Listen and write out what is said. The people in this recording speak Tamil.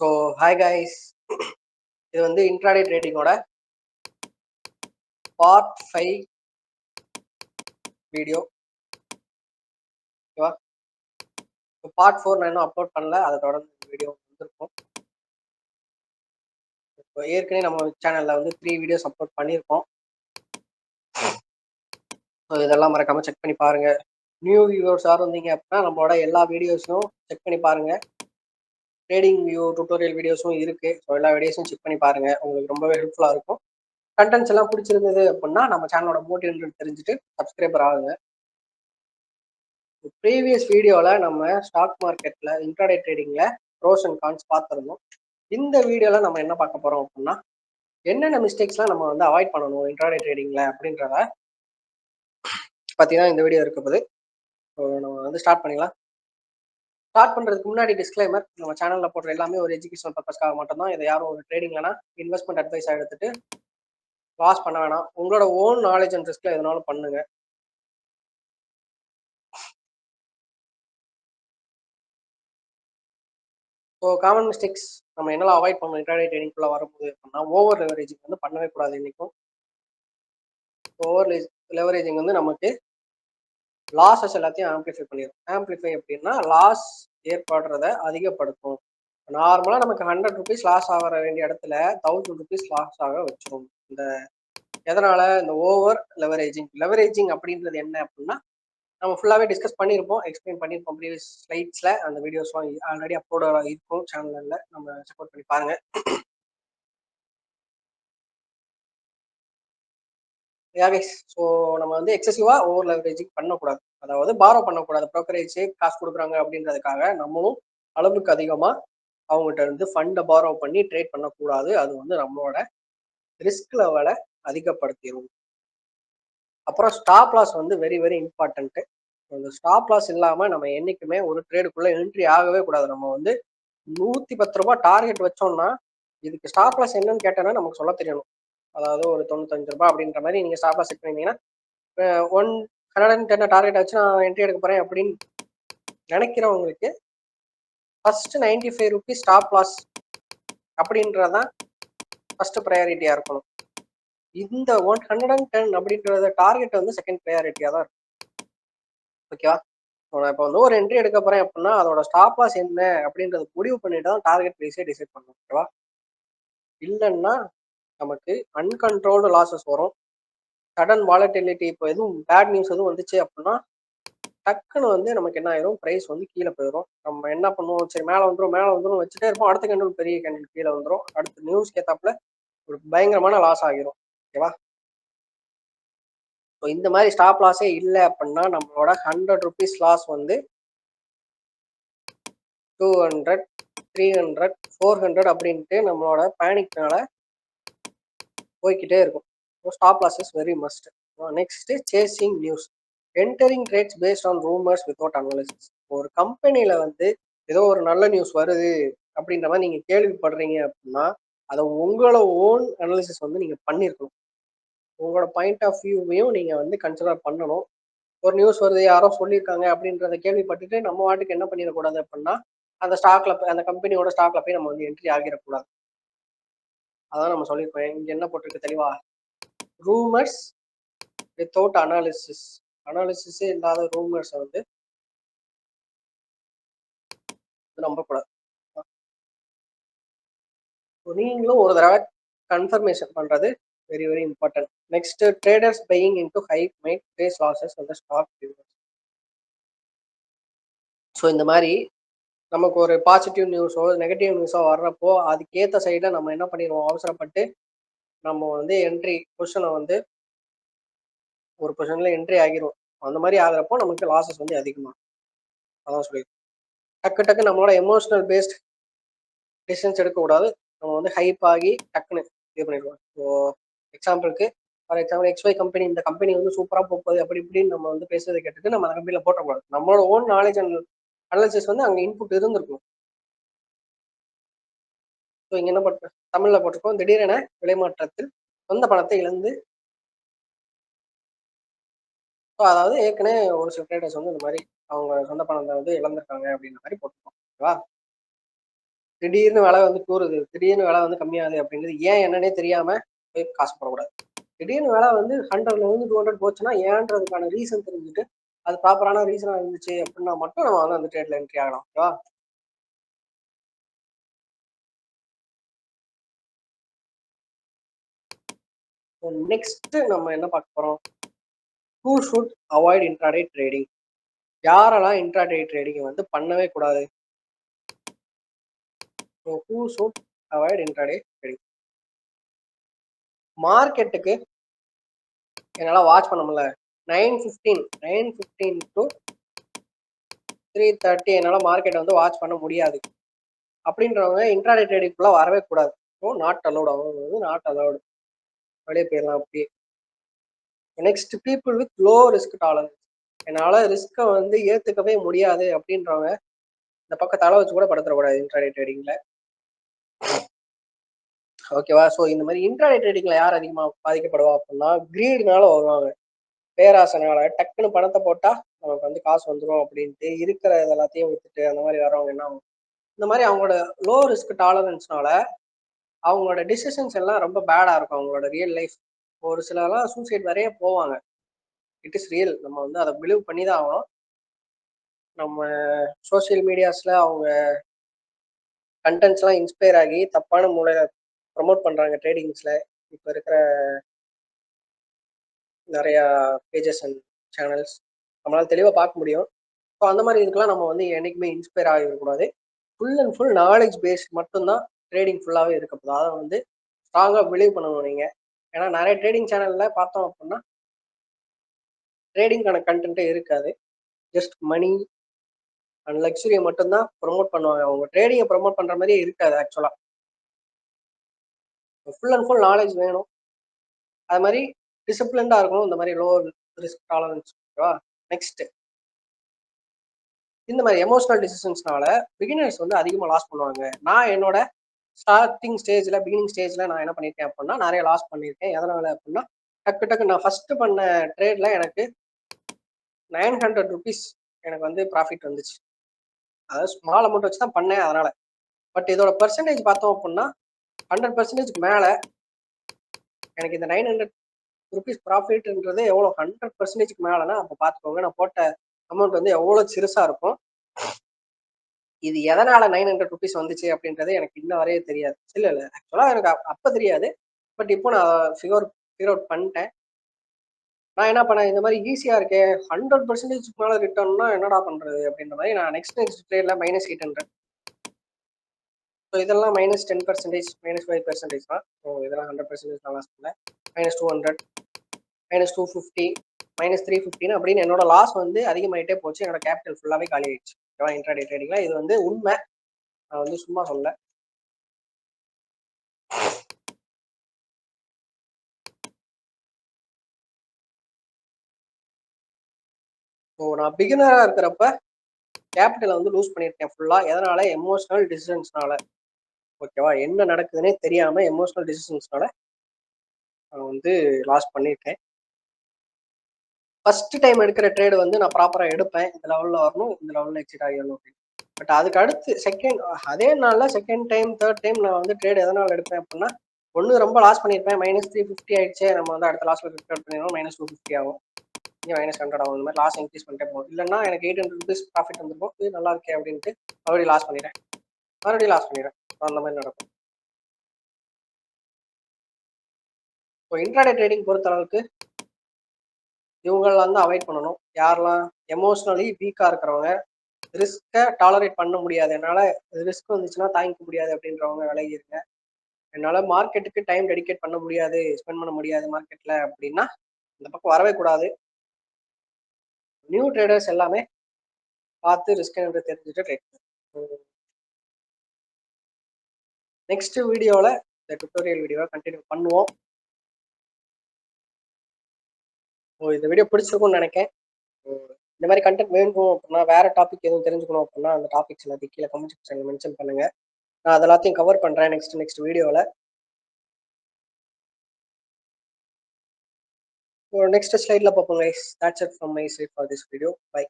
ஸோ ஹாய் கைஸ், இது வந்து இன்ட்ராடே ட்ரேடிங்கோட பார்ட் 5 வீடியோ. ஓகேவா? பார்ட் 4 நான் இன்னும் அப்லோட் பண்ணல. அதை தொடர்ந்து வீடியோ வந்திருக்கும். இப்போ ஏற்கனவே நம்ம சேனலில் வந்து 3 வீடியோஸ் அப்லோட் பண்ணியிருக்கோம். ஸோ இதெல்லாம் மறக்காம செக் பண்ணி பாருங்க. நியூ வியூவர்ஸ் யாரும் இருந்தீங்க அப்படின்னா நம்மளோட எல்லா வீடியோஸும் செக் பண்ணி பாருங்க. ட்ரேடிங் வியூ டுட்டோரியல் வீடியோஸும் இருக்கு. ஸோ எல்லா வீடியோஸும் செக் பண்ணி பாருங்க, உங்களுக்கு ரொம்பவே ஹெல்ப்ஃபுல்லாக இருக்கும். கண்டென்ட்ஸ் எல்லாம் பிடிச்சிருந்தது அப்படின்னா நம்ம சேனலோட மோட்டிவ் தெரிஞ்சுட்டு சப்ஸ்கிரைபர் ஆகுங்க. ப்ரீவியஸ் வீடியோவில் நம்ம ஸ்டாக் மார்க்கெட்டில் இன்ட்ராடே ட்ரேடிங்கில் ப்ரோஸ் அண்ட் கான்ஸ் பார்த்துருந்தோம். இந்த வீடியோவில் நம்ம என்ன பார்க்க போகிறோம் அப்படின்னா, என்னென்ன மிஸ்டேக்ஸ்லாம் நம்ம வந்து அவாய்ட் பண்ணணும் இன்ட்ராடே ட்ரேடிங்கில் அப்படின்றத பற்றி தான் இந்த வீடியோ இருக்குது. ஸோ நம்ம வந்து ஸ்டார்ட் பண்ணிடலாம். ஸ்டார்ட் பண்ணுறதுக்கு முன்னாடி டிஸ்க்ளைமர், நம்ம சேனலில் போடுற எல்லாமே ஒரு எஜுகேஷனல் பர்பஸ்க்காக மட்டும்தான். இதை யாரும் ஒரு ட்ரேடிங்லனா இன்வெஸ்ட்மெண்ட் அட்வைஸாக எடுத்துட்டு லாஸ் பண்ண வேணாம். உங்களோட ஓன் நாலேஜ் அண்ட் ரிஸ்கில் எதனாலும் பண்ணுங்க. ஸோ காமன் மிஸ்டேக்ஸ் நம்ம என்னெல்லாம் அவாய்ட் பண்ணணும் இன்ட்ராடே ட்ரேடிங்குள்ளே வரும்போது அப்படின்னா, ஓவர் லெவரேஜிங் வந்து பண்ணவே கூடாது. என்றைக்கும் ஓவர் லெவரேஜிங் வந்து நமக்கு லாஸஸ் எல்லாத்தையும் ஆம்பிளிஃபை பண்ணிடும். ஆம்பிளிஃபை அப்படின்னா லாஸ் ஏற்படுறத அதிகப்படுத்தும். நார்மலாக நமக்கு 100 ருபீஸ் லாஸ் ஆகிற வேண்டிய இடத்துல 1000 ருபீஸ் லாஸ் ஆக வச்சிரும். இந்த எதனால இந்த ஓவர் லெவரேஜிங் அப்படின்றது என்ன அப்படின்னா, நம்ம ஃபுல்லாகவே டிஸ்கஸ் பண்ணியிருப்போம், எக்ஸ்பிளைன் பண்ணியிருப்போம் ப்ரீவியஸ் ஸ்லைட்ஸில். அந்த வீடியோஸ்லாம் ஆல்ரெடி அப்லோட் இருக்கும் சேனலில், நம்ம சப்போர்ட் பண்ணி பாருங்கள். ஸோ நம்ம வந்து எக்ஸசிவாக ஓவர் லெவரேஜிங் பண்ணக்கூடாது. அதாவது பாரோ பண்ணக்கூடாது. ப்ரோக்கரேஜ் காசு கொடுக்குறாங்க அப்படின்றதுக்காக நம்மளும் அளவுக்கு அதிகமாக அவங்ககிட்ட இருந்து ஃபண்டை பாரோ பண்ணி ட்ரேட் பண்ணக்கூடாது. அது வந்து நம்மளோட ரிஸ்க் லெவலை அதிகப்படுத்திடும். அப்புறம் ஸ்டாப் லாஸ் வந்து வெரி வெரி இம்பார்ட்டன்ட்டு. அந்த ஸ்டாப் லாஸ் இல்லாமல் நம்ம என்றைக்குமே ஒரு ட்ரேடுக்குள்ளே என்ட்ரி ஆகவே கூடாது. நம்ம வந்து 110 ரூபா டார்கெட் வச்சோம்னா, இதுக்கு ஸ்டாப் லாஸ் என்னன்னு கேட்டோன்னா நமக்கு சொல்ல தெரியணும். அதாவது ஒரு 95 ரூபா அப்படின்ற மாதிரி நீங்கள் ஸ்டாப் லாஸ் செட் பண்ணிங்கன்னா, 110 டார்கெட் வச்சு நான் என்ட்ரி எடுக்க போகிறேன் அப்படின்னு நினைக்கிறவங்களுக்கு ஃபர்ஸ்ட் 95 ருபீஸ் ஸ்டாப் லாஸ் அப்படின்றதான் ஃபர்ஸ்ட் ப்ரையாரிட்டியாக இருக்கணும். இந்த 110 அப்படின்றத டார்கெட் வந்து செகண்ட் ப்ரையாரிட்டியாக தான் இருக்கும். ஓகேவா? நான் இப்போ வந்து ஒரு என்ட்ரி எடுக்க போகிறேன் அப்படின்னா அதோட ஸ்டாப் லாஸ் என்ன அப்படின்றத முடிவு பண்ணிட்டு தான் டார்கெட் ப்ரைஸே டிசைட் பண்ணணும். ஓகேவா? இல்லைன்னா நமக்கு அன்கண்ட்ரோல்டு லாஸஸ் வரும். சடன் வாலட்டிலிட்டி, இப்போ எதுவும் பேட் நியூஸ் எதுவும் வந்துச்சு அப்படின்னா டக்குன்னு வந்து நமக்கு என்ன ஆயிரும், ப்ரைஸ் வந்து கீழே போயிடும். நம்ம என்ன பண்ணுவோம், சரி மேலே வந்துடும் வச்சுட்டே இருப்போம். அடுத்த கேண்டில் பெரிய கேண்டில் கீழே வந்துடும். அடுத்த நியூஸ் கேத்தாப்புல ஒரு பயங்கரமான லாஸ் ஆகிரும். ஓகேவா? ஸோ இந்த மாதிரி ஸ்டாப் லாஸே இல்லை அப்படின்னா நம்மளோட 100 ருபீஸ் லாஸ் வந்து 200, 300, 400 அப்படின்ட்டு நம்மளோட பேனிக்னால போய்கிட்டே இருக்கும். So stop loss is very must. Next, chasing news. Entering trades based on rumours without analysis. ஒரு கம்பெனியில் வந்து ஏதோ ஒரு நல்ல நியூஸ் வருது அப்படின்ற மாதிரி நீங்கள் கேள்விப்படுறீங்க அப்படின்னா அதை உங்களோட ஓன் அனாலிசிஸ் வந்து நீங்கள் பண்ணியிருக்கணும். உங்களோட பாயிண்ட் ஆஃப் வியூவையும் நீங்கள் வந்து கன்சிடர் பண்ணணும். ஒரு நியூஸ் வருது, யாரோ சொல்லியிருக்காங்க அப்படின்றத கேள்விப்பட்டுட்டு நம்ம வாட்டுக்கு என்ன பண்ணிடக்கூடாது அப்படின்னா அந்த ஸ்டாக்ல அந்த கம்பெனியோட ஸ்டாக்ல போய் நம்ம வந்து என்ட்ரி ஆகிடக்கூடாது. அதான் நம்ம சொல்லியிருக்கோம். இங்க என்ன போட்டிருக்கு தெளிவா, ரூமர்ஸ் வித்தவுட் அனாலிசிஸே இல்லாத ரூமர்ஸை வந்து நம்பக்கூடாது. நீங்களும் ஒரு தடவை கன்ஃபர்மேஷன் பண்றது very very important. Next, traders buying into hype might face losses அந்த ஸ்டாக். ஸோ இந்த மாதிரி நமக்கு ஒரு பாசிட்டிவ் நியூஸோ நெகட்டிவ் நியூஸோ வர்றப்போ அதுக்கேற்ற சைடில் நம்ம என்ன பண்ணிடுவோம், அவசரப்பட்டு நம்ம வந்து என்ட்ரி பொசிஷனை வந்து ஒரு பொசிஷன்ல என்ட்ரி ஆகிரும். அந்த மாதிரி ஆகிறப்போ நமக்கு லாசஸ் வந்து அதிகமாகும். அதான் சொல்லி டக்கு நம்மளோட எமோஷனல் பேஸ்ட் டிசிஷன்ஸ் எடுக்கக்கூடாது. நம்ம வந்து ஹைப் ஆகி டக்குன்னு இது பண்ணிடுவோம். ஸோ எக்ஸாம்பிளுக்கு ஃபார் எக்ஸாம்பிள் XY கம்பெனி, இந்த கம்பெனி வந்து சூப்பராக போகுது அப்படி இப்படின்னு நம்ம வந்து பேசுறதை கேட்டுட்டு நம்ம அந்த கம்பெனியில் போட்டக்கூடாது. நம்மளோட ஓன் நாலேஜ் அண்ட் அனாலிசிஸ் வந்து அங்கே இன்புட் இருந்திருக்கும். ஸோ இங்கே என்ன போட்டு தமிழில் போட்டிருக்கோம், திடீரென விலைமாற்றத்தில் சொந்த பணத்தை இழந்து. ஸோ அதாவது ஏற்கனவே ஒரு சில ட்ரேடர்ஸ் வந்து இந்த மாதிரி அவங்க சொந்த பணத்தை வந்து இழந்திருக்காங்க அப்படின்ற மாதிரி போட்டிருக்கோம். ஓகேவா? திடீர்னு விலை வந்து கூறுது, திடீர்னு விலை வந்து கம்மியாகுது அப்படின்றது ஏன் என்னன்னே தெரியாம போய் காசு போடக்கூடாது. திடீர்னு விலை வந்து 100ல இருந்து 200 போச்சுன்னா ஏன்றதுக்கான ரீசன் தெரிஞ்சுட்டு அது ப்ராப்பரான ரீசனா இருந்துச்சு அப்படின்னா மட்டும் நம்ம வந்து அந்த ட்ரேட்ல என்ட்ரி ஆகலாம். ஓகேவா? நெக்ஸ்ட் நம்ம என்ன பார்க்க போறோம்? Who should avoid intraday trading? யாரெல்லாம் இன்ட்ராடே ட்ரேடிங் வந்து பண்ணவே கூடாது? So who should avoid intraday trading? மார்க்கெட்டுக்கு என்னால் வாட்ச் பண்ண முடியல. 9:15 டு 3:30 என்னால் மார்க்கெட்டை வந்து வாட்ச் பண்ண முடியாது அப்படின்றவங்க இன்ட்ராடே ட்ரேடிங்குள்ள வரவே கூடாது. So not allowed. அவங்க வந்து நாட் அலௌடு. வெளியே போயிடலாம் அப்படியே. Next people with low risk tolerance. என்னால் ரிஸ்க்கை வந்து ஏற்றுக்கவே முடியாது அப்படின்றவங்க இந்த பக்கம் தலை வச்சு கூட படுத்துடக்கூடாது இன்ட்ராடே ட்ரேடிங்கில். ஓகேவா? ஸோ இந்த மாதிரி இன்ட்ராடே ட்ரேடிங்கில் யார் அதிகமாக பாதிக்கப்படுவா அப்படின்னா கிரீடுனால வருவாங்க. பேராசனால டக்குன்னு பணத்தை போட்டா நமக்கு வந்து காசு வந்துடும் அப்படின்ட்டு இருக்கிற எல்லாத்தையும் விட்டுட்டு அந்த மாதிரி வரவங்க என்ன ஆகும்? இந்த மாதிரி அவங்களோட லோ ரிஸ்க் டாலரன்ஸ்னால அவங்களோட டிசிஷன்ஸ் எல்லாம் ரொம்ப பேடா இருக்கும். அவங்களோட ரியல் லைஃப் ஒரு சிலர்லாம் சூசைட் வரைய போவாங்க. It is real. நம்ம வந்து அதை பிலீவ் பண்ணி தான் ஆகணும். நம்ம சோசியல் மீடியாஸ்ல அவங்க கண்டென்ட்ஸ்லாம் இன்ஸ்பயர் ஆகி தப்பான மூலையில ப்ரொமோட் பண்றாங்க ட்ரேடிங்ஸ்ல. இப்போ இருக்கிற நிறைய பேஜஸ் அண்ட் சேனல்ஸ் நம்மளால தெளிவாக பார்க்க முடியும். ஸோ அந்த மாதிரி இதுக்கெல்லாம் நம்ம வந்து என்னைக்குமே இன்ஸ்பயர் ஆகிடக்கூடாது. Full and full knowledge based மட்டும்தான் ட்ரேடிங் ஃபுல்லாகவே இருக்க போகுது. அதை வந்து ஸ்ட்ராங்காக பிலீவ் பண்ணணும் நீங்கள். ஏன்னா நிறைய ட்ரேடிங் சேனலில் பார்த்தோம் அப்படின்னா ட்ரேடிங்கான கண்டென்ட்டே இருக்காது. ஜஸ்ட் மணி அண்ட் லக்ஸுரியை மட்டும்தான் ப்ரொமோட் பண்ணுவாங்க. அவங்க ட்ரேடிங்கை ப்ரொமோட் பண்ணுற மாதிரியே இருக்காது ஆக்சுவலாக. ஃபுல் அண்ட் ஃபுல் நாலேஜ் வேணும். அது மாதிரி டிசிப்ளின்டாக இருக்கணும். இந்த மாதிரி லோ ரிஸ்க் டாலரன்ஸ். ஓகேவா? நெக்ஸ்ட் இந்த மாதிரி எமோஷனல் டிசிஷன்ஸ்னால பிகினர்ஸ் வந்து அதிகமாக லாஸ் பண்ணுவாங்க. நான் என்னோட ஸ்டார்டிங் ஸ்டேஜில் பிகினிங் ஸ்டேஜில் நான் என்ன பண்ணியிருக்கேன் அப்படின்னா நிறைய லாஸ் பண்ணியிருக்கேன். எதனால் அப்படின்னா டக்கு டக்கு நான் ஃபஸ்ட்டு பண்ண ட்ரேடில் எனக்கு 900 ருபீஸ் எனக்கு வந்து ப்ராஃபிட் வந்துச்சு. அதாவது ஸ்மால் அமௌண்ட் வச்சு தான் பண்ணேன் அதனால். பட் இதோட பர்சன்டேஜ் பார்த்தோம் அப்படின்னா 100% மேலே எனக்கு இந்த 900 ருபீஸ் ப்ராஃபிட்ன்றது எவ்வளோ 100% மேலேனா அப்போ பார்த்துக்கோங்க நான் போட்ட அமௌண்ட் வந்து எவ்வளோ சிறுசாக இருக்கும். இது எதனால 900 ருபீஸ் வந்துச்சு அப்படின்றது எனக்கு இன்ன வரையே தெரியாது. இல்லை ஆக்சுவலாக எனக்கு அப்போ தெரியாது. பட் இப்போ நான் ஃபிகர் அவுட் பண்ணிட்டேன். நான் என்ன பண்ணேன், இந்த மாதிரி ஈஸியாக இருக்கே 100% மேலே ரிட்டர்ன்னா என்னடா பண்ணுறது அப்படின்ற மாதிரி நான் நெக்ஸ்ட் ட்ரேடில் -800. ஸோ இதெல்லாம் -10%, -5% தான். ஸோ இதெல்லாம் 100% நான் லாஸ் பண்ணேன். -200, -250, -350 அப்படின்னு என்னோட லாஸ் வந்து அதிகமாகிட்டே போச்சு. என்னோட கேபிட்டல் ஃபுல்லாகவே காலி ஆயிடுச்சு. இன்ட்ராடே ட்ரேடிங்கில் இது வந்து உண்மை. நான் வந்து சும்மா சொல்ல. ஸோ நான் பிகினராக இருக்கிறப்ப கேபிட்டலை வந்து லூஸ் பண்ணியிருக்கேன் ஃபுல்லாக. எதனால? எமோஷனல் டிசிஷன்ஸ்னால. ஓகேவா? என்ன நடக்குதுன்னே தெரியாமல் எமோஷனல் டிசிஷன்ஸ்னால நான் வந்து லாஸ் பண்ணியிருக்கேன். ஃபர்ஸ்ட் டைம் எடுக்கிற ட்ரேடு வந்து நான் ப்ராப்பராக எடுப்பேன். இந்த லெவலில் வரணும், இந்த லெவலில் எக்ஸிட் ஆகிடணும் அப்படின்னு. பட் அதுக்கு அடுத்து அதே நாளில் செகண்ட் டைம் தேர்ட் டைம் நான் வந்து ட்ரேட் எதனால் எடுப்பேன் அப்படின்னா ஒன்று ரொம்ப லாஸ் பண்ணியிருப்பேன். -350 ஆயிடுச்சு. நம்ம வந்து அடுத்த லாஸ்ட்டில் ரிட்டர்ன் பண்ணிடுவோம். -250 ஆகும். இங்கே -100 ஆகும். இந்த மாதிரி லாஸ் இன்க்ரீஸ் பண்ணிட்டே போகும். இல்லைன்னா எனக்கு 800 ருபீஸ் ப்ராஃபிட் வந்துருக்கும். இது நல்லா இருக்கே அப்படின்ட்டு மறுபடியும் லாஸ் பண்ணிடுறேன். அந்த மாதிரி நடக்கும். இப்போ இன்ட்ராடே ட்ரேடிங் பொறுத்த அளவுக்கு இவங்களெல்லாம் தான் அவாய்ட் பண்ணணும். யாரெல்லாம் எமோஷ்னலி வீக்காக இருக்கிறவங்க, ரிஸ்க்கை டாலரேட் பண்ண முடியாது, என்னால் ரிஸ்க் வந்துச்சுன்னா தாங்கிக்க முடியாது அப்படின்றவங்க விலகி இருங்க. என்னால் மார்க்கெட்டுக்கு டைம் டெடிகேட் பண்ண முடியாது, ஸ்பெண்ட் பண்ண முடியாது மார்க்கெட்டில் அப்படின்னா இந்த பக்கம் வரவே கூடாது. நியூ ட்ரேடர்ஸ் எல்லாமே பார்த்து ரிஸ்க் என்று தெரிஞ்சுட்டு ட்ரேட் பண்ணுங்க. நெக்ஸ்ட் வீடியோவில் இந்த டுட்டோரியல் வீடியோவை கண்டினியூ பண்ணுவோம். இந்த வீடியோ பிடிச்சிருக்கும்னு நினைக்கிறேன். இந்த மாதிரி கண்டென்ட் வேணும் அப்படின்னா வேற டாபிக் எதுவும் தெரிஞ்சுக்கணும் அப்படின்னா அந்த டாபிக்ஸ் எல்லாத்தையும் கீழே கமெண்ட் செக்ஷன்ல மென்ஷன் பண்ணுங்க. நான் அதெல்லாத்தையும் கவர் பண்றேன் நெக்ஸ்ட் வீடியோவில். நெக்ஸ்ட் ஸ்லைட்ல பார்ப்போம் guys. That's it from my side for this video. Bye.